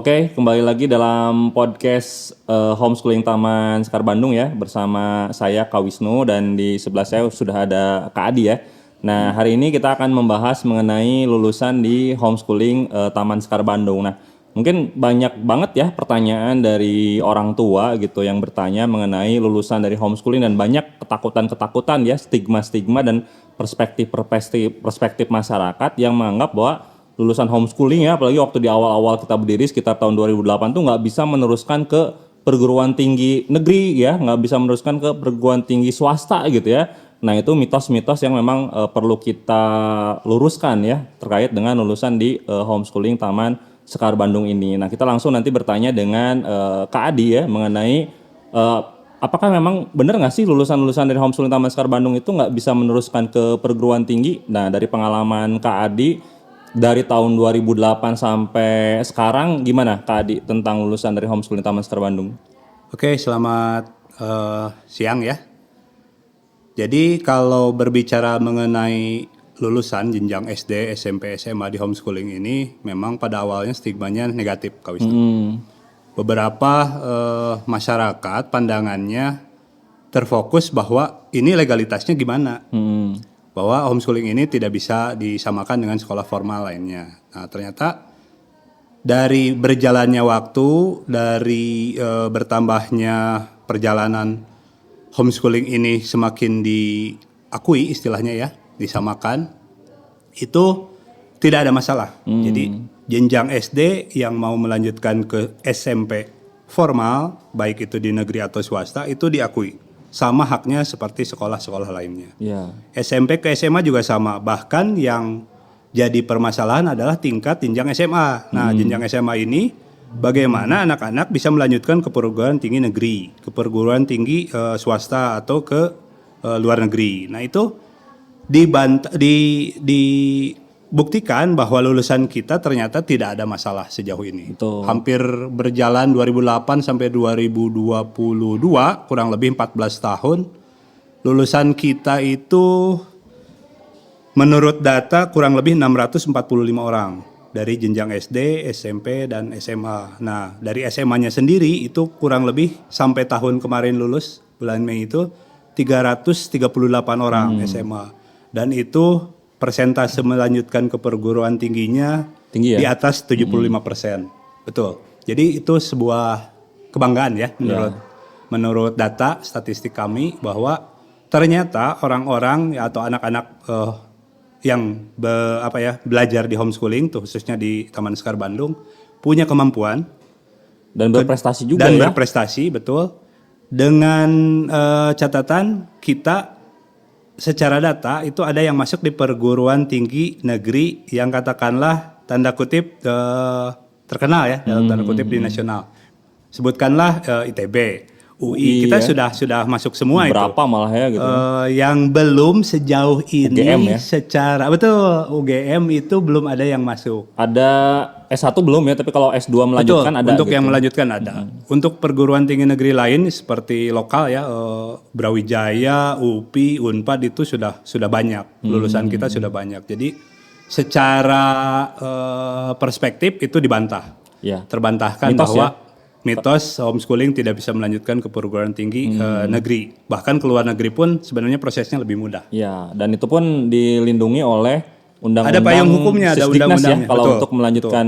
Oke, kembali lagi dalam podcast Homeschooling Taman Sekar Bandung ya, bersama saya Kak Wisnu dan di sebelah saya sudah ada Kak Adi ya. Nah, hari ini kita akan membahas mengenai lulusan di homeschooling Taman Sekar Bandung. Nah, mungkin banyak banget ya pertanyaan dari orang tua gitu yang bertanya mengenai lulusan dari homeschooling dan banyak ketakutan-ketakutan ya, stigma-stigma dan perspektif masyarakat yang menganggap bahwa lulusan homeschooling ya, apalagi waktu di awal-awal kita berdiri sekitar tahun 2008 tuh nggak bisa meneruskan ke perguruan tinggi negeri ya, nggak bisa meneruskan ke perguruan tinggi swasta gitu ya. Nah itu mitos-mitos yang memang perlu kita luruskan ya terkait dengan lulusan di homeschooling Taman Sekar Bandung ini. Nah kita langsung nanti bertanya dengan Kak Adi ya mengenai apakah memang benar nggak sih lulusan-lulusan dari homeschooling Taman Sekar Bandung itu nggak bisa meneruskan ke perguruan tinggi? Nah dari pengalaman Kak Adi dari tahun 2008 sampai sekarang gimana Kak Adi tentang lulusan dari homeschooling Taman Sekar Bandung? Oke, selamat siang ya. Jadi kalau berbicara mengenai lulusan jenjang SD, SMP, SMA di homeschooling ini memang pada awalnya stigmanya negatif, Kak Wisnu. Beberapa masyarakat pandangannya terfokus bahwa ini legalitasnya gimana. Bahwa homeschooling ini tidak bisa disamakan dengan sekolah formal lainnya. Nah, ternyata dari berjalannya waktu, dari bertambahnya perjalanan homeschooling ini semakin diakui istilahnya ya, disamakan, itu tidak ada masalah. Jadi jenjang SD yang mau melanjutkan ke SMP formal, baik itu di negeri atau swasta, itu diakui. Sama haknya seperti sekolah-sekolah lainnya. Ya. SMP ke SMA juga sama. Bahkan yang jadi permasalahan adalah tingkat jenjang SMA. Nah, jenjang SMA ini bagaimana anak-anak bisa melanjutkan ke perguruan tinggi negeri, ke perguruan tinggi swasta atau ke luar negeri. Nah, itu dibuktikan bahwa lulusan kita ternyata tidak ada masalah sejauh ini. Betul. Hampir berjalan 2008 sampai 2022, kurang lebih 14 tahun. Lulusan kita itu menurut data kurang lebih 645 orang dari jenjang SD, SMP, dan SMA. Nah, dari SMA-nya sendiri itu kurang lebih sampai tahun kemarin lulus, bulan Mei itu 338 orang SMA. Dan itu persentase melanjutkan ke perguruan tingginya Tinggi ya? di atas 75%. Betul. Jadi itu sebuah kebanggaan ya menurut data statistik kami bahwa ternyata orang-orang atau anak-anak yang belajar di homeschooling tuh khususnya di Taman Sekar Bandung punya kemampuan Dan berprestasi juga dan ya? berprestasi, betul. Dengan catatan kita secara data itu ada yang masuk di perguruan tinggi negeri yang katakanlah tanda kutip terkenal ya dalam tanda kutip di nasional. Sebutkanlah ITB, UI, kita sudah masuk semua. Berapa itu. malah ya gitu. Yang belum sejauh ini UGM ya? secara betul UGM itu belum ada yang masuk. Ada S1 belum ya, tapi kalau S2 melanjutkan Betul, ada untuk gitu. yang melanjutkan ada. Untuk perguruan tinggi negeri lain seperti lokal ya, Brawijaya, UPI, Unpad itu sudah banyak. Lulusan kita sudah banyak. Jadi secara perspektif itu dibantah. Ya. Terbantahkan Mitos bahwa ya? mitos homeschooling tidak bisa melanjutkan ke perguruan tinggi negeri. Bahkan ke luar negeri pun sebenarnya prosesnya lebih mudah. Ya, dan itu pun dilindungi oleh undang-undang Ada payung hukumnya, ada Sisdiknas ya undang-undangnya. kalau Betul, untuk melanjutkan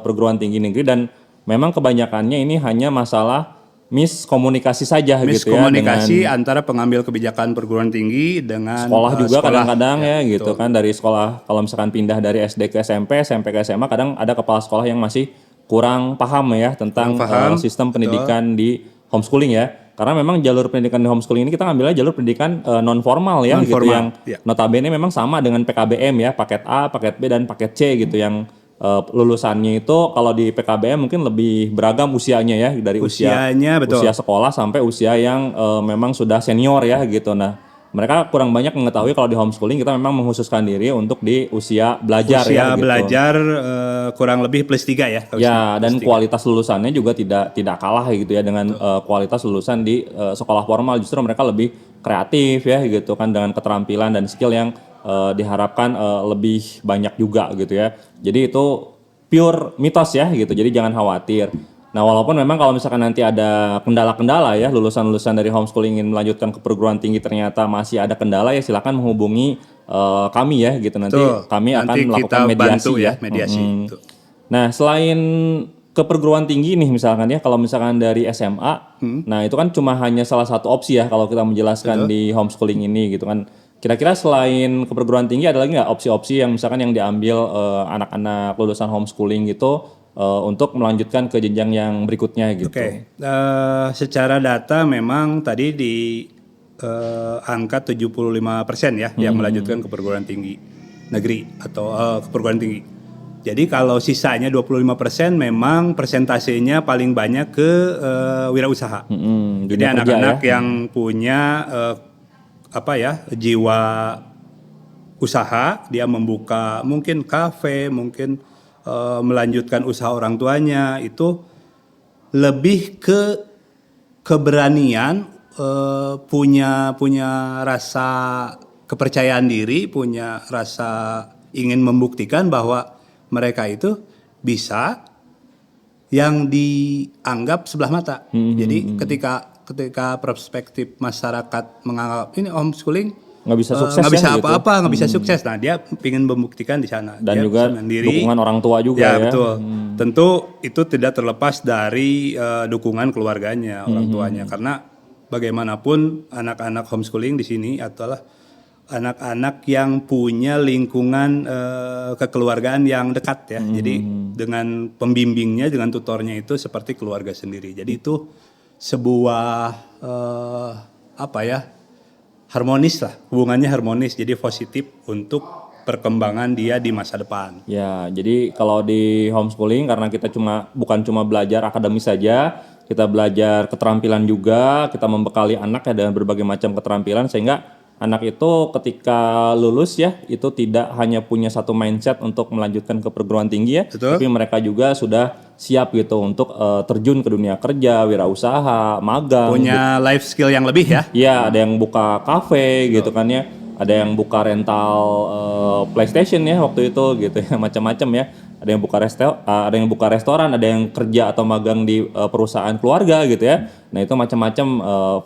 perguruan tinggi negeri, dan memang kebanyakannya ini hanya masalah miskomunikasi saja gitu ya, miskomunikasi antara pengambil kebijakan perguruan tinggi dengan sekolah juga sekolah. kadang-kadang ya gitu betul. kan, dari sekolah kalau misalkan pindah dari SD ke SMP, SMP ke SMA, kadang ada kepala sekolah yang masih kurang paham ya tentang sistem pendidikan di homeschooling ya. Karena memang jalur pendidikan di homeschooling ini kita ngambilnya jalur pendidikan non formal ya, gitu, yang notabene memang sama dengan PKBM ya, paket A, paket B, dan paket C gitu, yang lulusannya itu kalau di PKBM mungkin lebih beragam usianya ya, dari usia sekolah sampai usia yang memang sudah senior ya gitu. Nah, mereka kurang banyak mengetahui kalau di homeschooling kita memang mengkhususkan diri untuk di usia belajar ya gitu. Belajar kurang lebih +3 ya. Ya, dan kualitas lulusannya juga tidak kalah gitu ya dengan kualitas lulusan di sekolah formal. Justru mereka lebih kreatif ya gitu kan, dengan keterampilan dan skill yang diharapkan lebih banyak juga gitu ya. Jadi itu pure mitos ya gitu. Jadi jangan khawatir. Nah, walaupun memang kalau misalkan nanti ada kendala-kendala ya, lulusan-lulusan dari homeschooling ingin melanjutkan ke perguruan tinggi ternyata masih ada kendala ya, silakan menghubungi kami ya gitu. Nanti Betul. kami akan Nanti melakukan kita mediasi bantu ya. mediasi. Betul. Nah, selain ke perguruan tinggi nih misalkan ya, kalau misalkan dari SMA, nah itu kan cuma hanya salah satu opsi ya kalau kita menjelaskan di homeschooling ini gitu kan. Kira-kira selain ke perguruan tinggi ada lagi nggak opsi-opsi yang misalkan yang diambil anak-anak lulusan homeschooling gitu untuk melanjutkan ke jenjang yang berikutnya gitu? Oke. Secara data memang tadi di angka 75% ya yang melanjutkan ke perguruan tinggi negeri atau ke perguruan tinggi. Jadi kalau sisanya 25% memang persentasenya paling banyak ke wirausaha. Jadi dunia kerja anak-anak ya. yang punya jiwa usaha, dia membuka mungkin kafe, mungkin melanjutkan usaha orang tuanya, itu lebih ke keberanian, punya rasa kepercayaan diri, punya rasa ingin membuktikan bahwa mereka itu bisa yang dianggap sebelah mata. Jadi ketika perspektif masyarakat menganggap ini homeschooling Nggak bisa sukses nggak ya bisa gitu. apa-apa, nggak bisa sukses. Nah, dia ingin membuktikan di sana. Dan dia juga bisa mandiri. dukungan orang tua juga Ya, ya. betul. Tentu itu tidak terlepas dari dukungan keluarganya, orang tuanya. Karena bagaimanapun anak-anak homeschooling di sini adalah anak-anak yang punya lingkungan kekeluargaan yang dekat ya. Jadi dengan pembimbingnya, dengan tutornya itu seperti keluarga sendiri. Jadi itu sebuah harmonis lah, hubungannya harmonis, jadi positif untuk perkembangan dia di masa depan. Ya, jadi kalau di homeschooling karena kita bukan cuma belajar akademis saja, kita belajar keterampilan juga, kita membekali anak ya dengan berbagai macam keterampilan sehingga anak itu ketika lulus ya itu tidak hanya punya satu mindset untuk melanjutkan ke perguruan tinggi ya, Betul. tapi mereka juga sudah siap gitu untuk terjun ke dunia kerja, wirausaha, magang. Punya life skill yang lebih ya. Iya, ada yang buka kafe gitu kan ya. Ada yang buka rental PlayStation ya waktu itu gitu ya, macam-macam ya. Ada yang buka restoran, ada yang kerja atau magang di perusahaan keluarga gitu ya. Nah, itu macam-macam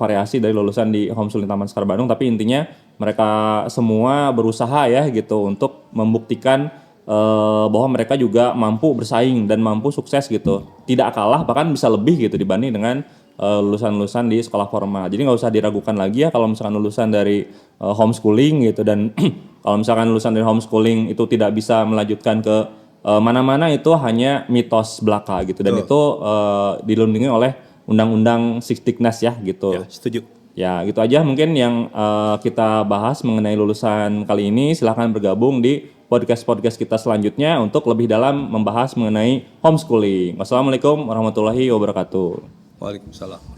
variasi dari lulusan di Homeschooling Taman Sekar Bandung, tapi intinya mereka semua berusaha ya gitu untuk membuktikan bahwa mereka juga mampu bersaing dan mampu sukses gitu. Tidak kalah bahkan bisa lebih gitu dibanding dengan lulusan-lulusan di sekolah formal. Jadi nggak usah diragukan lagi ya kalau misalkan lulusan dari homeschooling gitu, dan kalau misalkan lulusan dari homeschooling itu tidak bisa melanjutkan ke mana-mana, itu hanya mitos belaka gitu, dan itu dilindungi oleh Undang-Undang Sisdiknas ya gitu. Ya, setuju. Ya gitu aja mungkin yang kita bahas mengenai lulusan kali ini. Silahkan bergabung di podcast-podcast kita selanjutnya untuk lebih dalam membahas mengenai homeschooling. Wassalamualaikum warahmatullahi wabarakatuh. Waalaikumsalam.